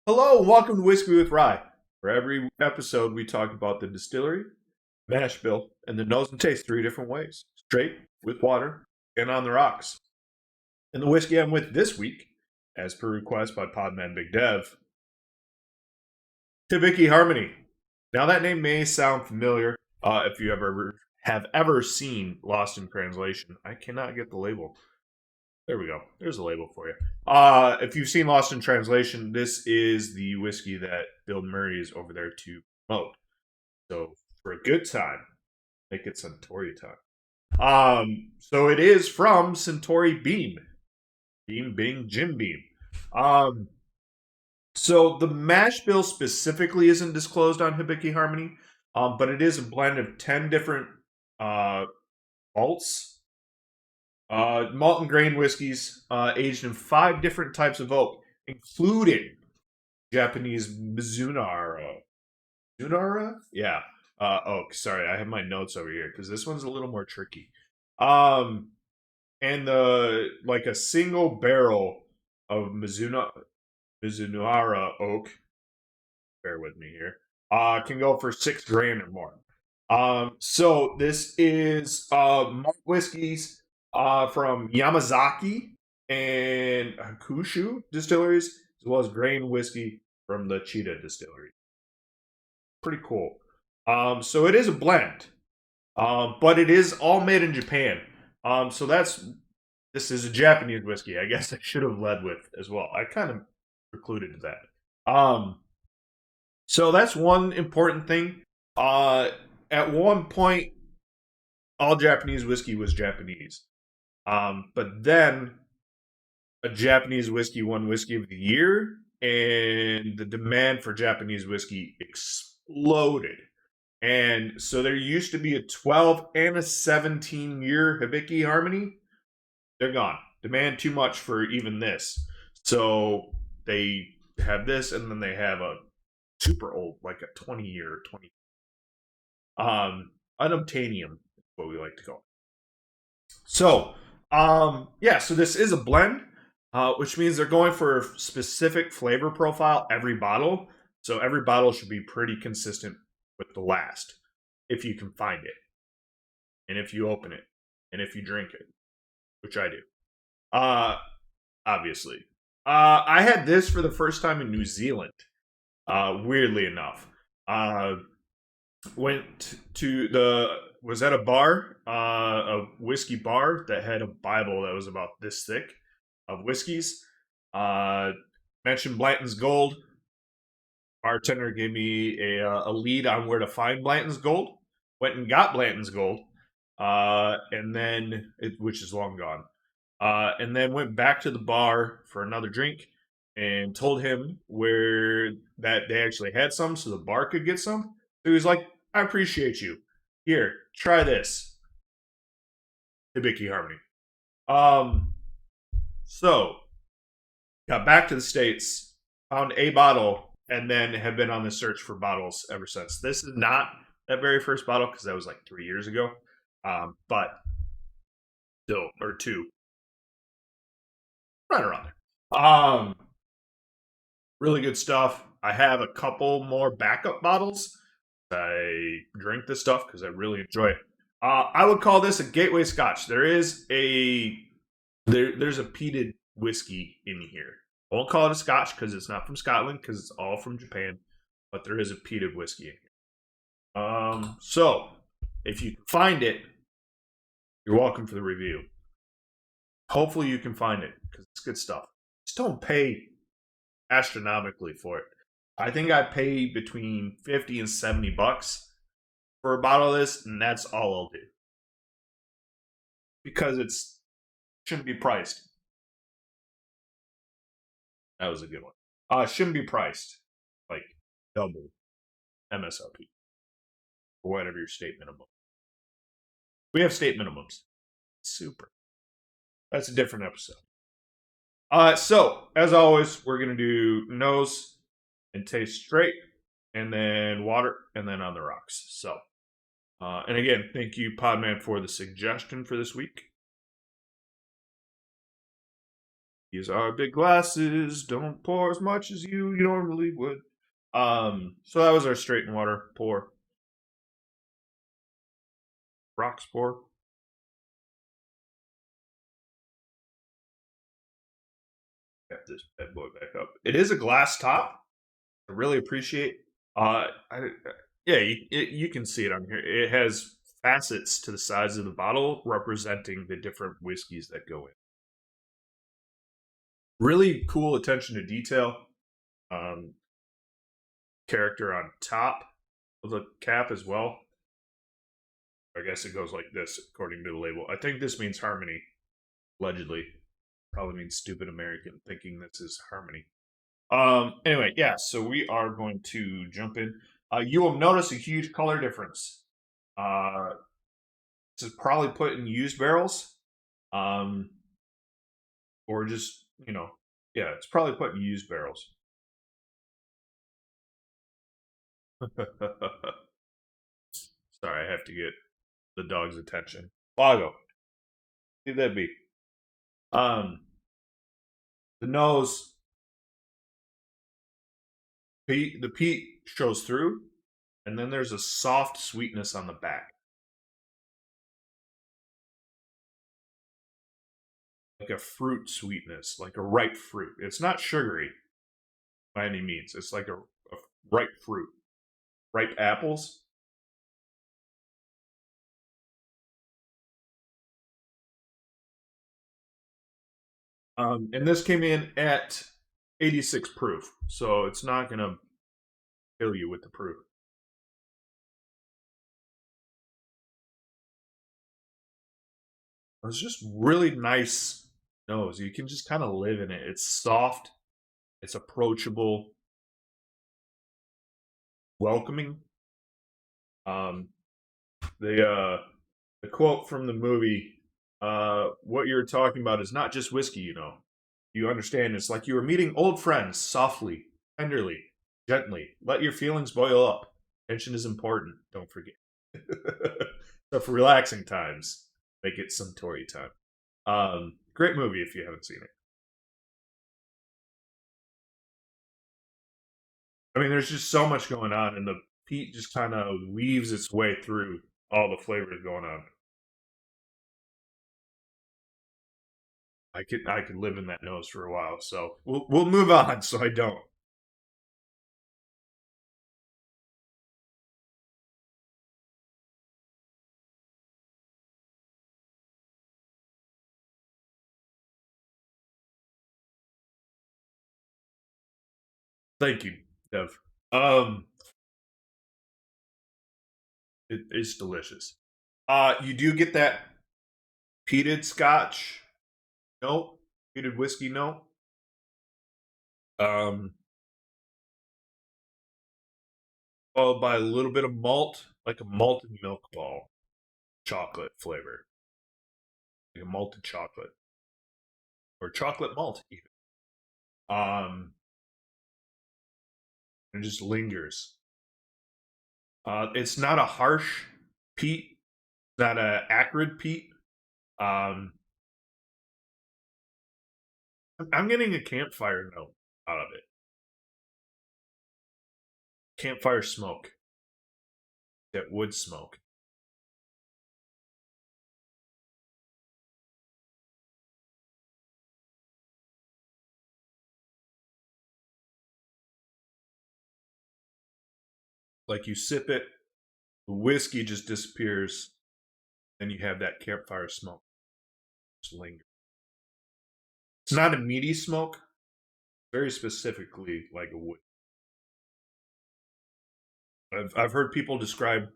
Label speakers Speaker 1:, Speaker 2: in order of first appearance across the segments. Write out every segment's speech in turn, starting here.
Speaker 1: Hello, and welcome to Whiskey with Rye. For every episode, we talk about the distillery, mash bill, and the nose and taste three different ways: straight, with water, and on the rocks. And the whiskey I'm with this week, as per request by Podman Big Dev, Hibiki Harmony. Now that name may sound familiar if you ever seen Lost in Translation. I cannot get the label. There we go. There's a label for you. If you've seen Lost in Translation, this is the whiskey that Bill Murray is over there to promote. So for a good time, make it Centauri time. So it is from Centauri Beam. Beam Bing Jim Beam. Um, so the mash bill specifically isn't disclosed on Hibiki Harmony, but it is a blend of 10 different uh, malts, malt and grain whiskeys, aged in 5 different types of oak, including Japanese Mizunara. Mizunara? Yeah. Oak. Sorry, I have my notes over here because this one's a little more tricky. Um, and the like a single barrel of Mizunara oak. Bear with me here. Can go for $6,000 or more. So this is malt whiskeys from Yamazaki and Hakushu distilleries, as well as grain whiskey from the Cheetah distillery. Pretty cool. So it is a blend, but it is all made in Japan. So this is a Japanese whiskey. I guess I should have led with as well. I kind of precluded that. So that's one important thing. At one point, all Japanese whiskey was Japanese. But then a Japanese whiskey won Whiskey of the Year, and the demand for Japanese whiskey exploded. And so there used to be a 12 and a 17-year Hibiki Harmony. They're gone. Demand too much for even this. So they have this, and then they have a super old, like a 20-year, 20. Unobtainium is what we like to call it. So, yeah, so this is a blend, which means they're going for a specific flavor profile every bottle. So every bottle should be pretty consistent with the last, if you can find it, and if you open it, and if you drink it, which I do. Uh, obviously. I had this for the first time in New Zealand, weirdly enough. Went to the was at a bar, a whiskey bar that had a Bible that was about this thick of whiskeys. Uh, Mentioned Blanton's Gold. Bartender gave me a lead on where to find Blanton's Gold. Went and got Blanton's Gold, and then which is long gone. And then went back to the bar for another drink and told him where that they actually had some, so the bar could get some. So he was like, "I appreciate you. Here, try this, Hibiki Harmony." Um, so got back to the States, found a bottle, and then have been on the search for bottles ever since. This is not that very first bottle because that was like 3 years ago. But still, or two, right around there. Really good stuff. I have a couple more backup bottles. I drink this stuff because I really enjoy it. I would call this a gateway Scotch. There's a peated whiskey in here. I won't call it a Scotch because it's not from Scotland because it's all from Japan, but there is a peated whiskey in here. So if you can find it, you're welcome for the review. Hopefully you can find it because it's good stuff. Just don't pay astronomically for it. I think I paid between 50 and $70 for a bottle of this, and that's all I'll do. Because it's shouldn't be priced. That was a good one. Shouldn't be priced like double MSRP or whatever your state minimum. We have state minimums. Super. That's a different episode. So as always, we're gonna do nose and taste straight, and then water, and then on the rocks. So, and again, thank you, Podman, for the suggestion for this week. These are big glasses. Don't pour as much as you normally would. So that was our straight and water pour. Rocks pour. Got this bad boy back up. It is a glass top. I really appreciate. I, yeah, you can see it on here. It has facets to the sides of the bottle representing the different whiskeys that go in. Really cool attention to detail. Um, Character on top of the cap as well. I guess it goes like this according to the label. I think this means Harmony, allegedly. Probably means stupid American thinking this is Harmony. Anyway, yeah, so we are going to jump in. You will notice a huge color difference. Uh, this is probably put in used barrels. Um, or just, yeah, it's probably put in used barrels. Sorry, I have to get the dog's attention. Lago, leave that be. Um, the nose, the peat shows through, and then there's a soft sweetness on the back, like a fruit sweetness, like a ripe fruit. It's not sugary by any means. It's like a ripe fruit, ripe apples. And this came in at 86 proof, so it's not gonna kill you with the proof. It's just really nice nose. You can just kind of live in it. It's soft. It's approachable, welcoming. Um, the quote from the movie, "What you're talking about is not just whiskey, you know. You understand? It's like you are meeting old friends, softly, tenderly, gently. Let your feelings boil up. Tension is important. Don't forget." So for relaxing times, make it some Tory time. Great movie if you haven't seen it. I mean, there's just so much going on, and the peat just kind of weaves its way through all the flavors going on. I could live in that nose for a while, so we'll move on. So I don't. Thank you, Dev. Um, it's delicious. You do get that peated Scotch note, peated whiskey note. Um, Followed by a little bit of malt, like a malted milk ball, chocolate flavor, like a malted chocolate or chocolate malt even. Um, and it just lingers. It's not a harsh peat, not a acrid peat. Um, I'm getting a campfire note out of it. Campfire smoke, that wood smoke. Like you sip it, the whiskey just disappears, and you have that campfire smoke just linger. It's not a meaty smoke, very specifically like a wood. I've heard people describe,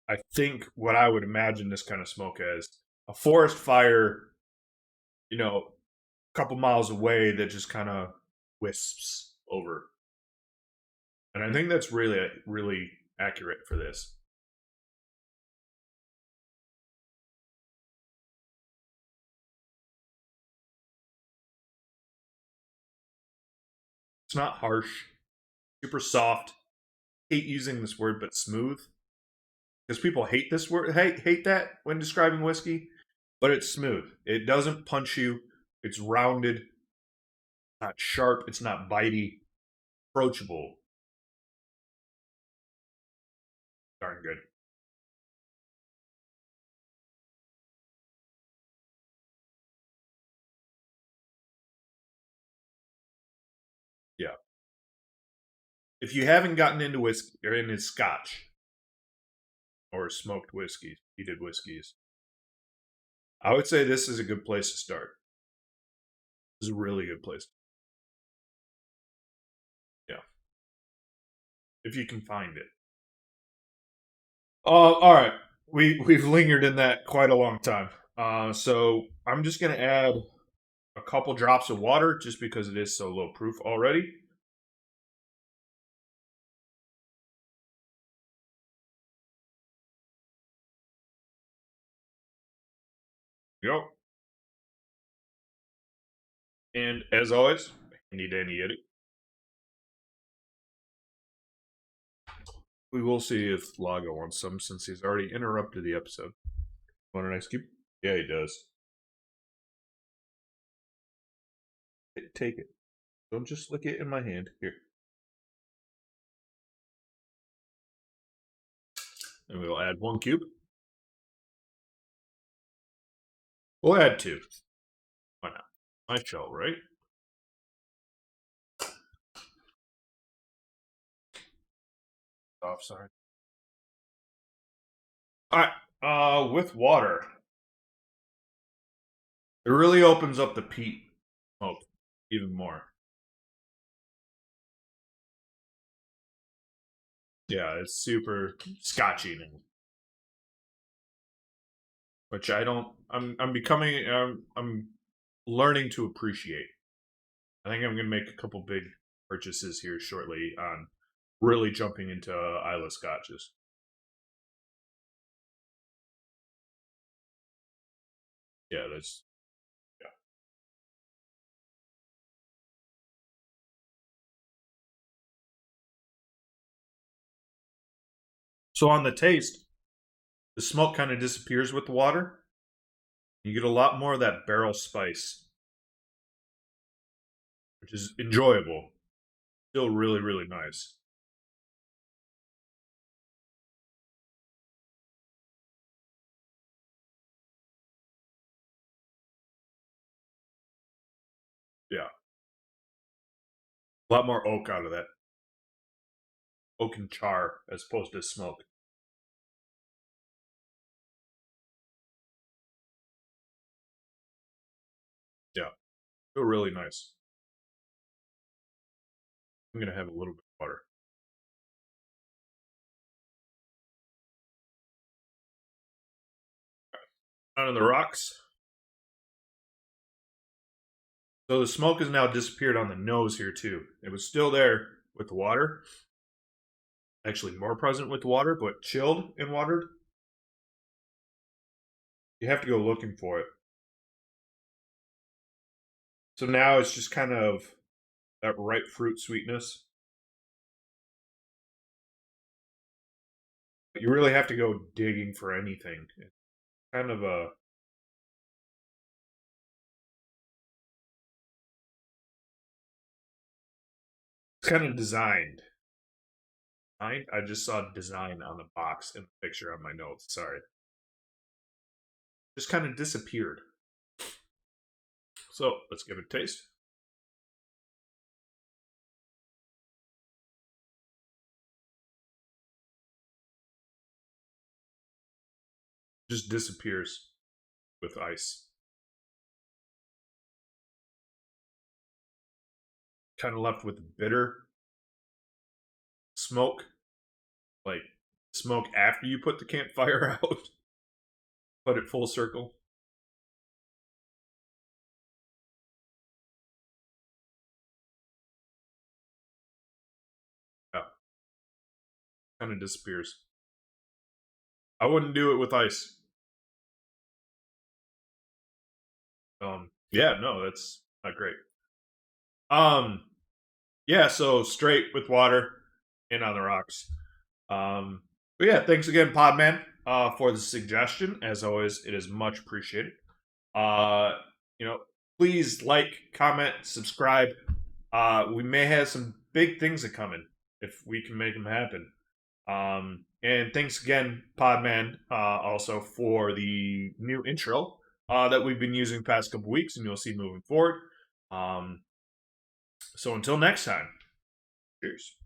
Speaker 1: I think, what I would imagine this kind of smoke as a forest fire, a couple miles away that just kind of wisps over. And I think that's really, really accurate for this. It's not harsh, super soft. Hate using this word, but smooth. Because people hate this word, hate that when describing whiskey, but it's smooth. It doesn't punch you. It's rounded. not sharp. It's not bitey. Approachable. Darn good. Yeah. If you haven't gotten into whiskey or into scotch or smoked whiskeys, heated whiskeys, I would say this is a good place to start. This is a really good place. Yeah. If you can find it. All right. We've lingered in that quite a long time. So I'm just gonna add a couple drops of water just because it is so low proof already. Go. And as always, handy dandy yeti. We will see if Lago wants some since he's already interrupted the episode. Want an ice cube? Yeah, he does. Take it. Don't just lick it in my hand. Here. And we'll add 1 cube. We'll add 2. Why not? My shell, right? Oh, sorry. Alright. With water. It really opens up the peat smoke even more. Yeah, it's super scotchy now. Which I don't I'm becoming I'm learning to appreciate. I think I'm gonna make a couple big purchases here shortly on really jumping into Isla scotches. Yeah, that's yeah. So on the taste, the smoke kind of disappears with the water. You get a lot more of that barrel spice, which is enjoyable. Still really, really nice. Yeah. A lot more oak out of that. Oak and char as opposed to smoke. Yeah. Still really nice. I'm gonna have a little bit of water. Out of the rocks. So the smoke has now disappeared on the nose here too. It was still there with the water. Actually more present with the water, but chilled and watered. You have to go looking for it. So now it's just kind of that ripe fruit sweetness. But you really have to go digging for anything. It's kind of a it's kind of designed. I just saw design on the box in the picture on my notes. Sorry. Just kind of disappeared. So let's give it a taste. Just disappears with ice. Kind of left with bitter smoke, like smoke after you put the campfire out. Put it full circle. Yeah, kind of disappears. I wouldn't do it with ice. Yeah, no, that's not great. Um, yeah, so straight with water and on the rocks. But yeah, thanks again, Podman, for the suggestion. As always, it is much appreciated. Uh, you know, please like, comment, subscribe. We may have some big things that coming if we can make them happen. And thanks again, Podman, also for the new intro that we've been using the past couple weeks, and you'll see moving forward. So until next time, cheers.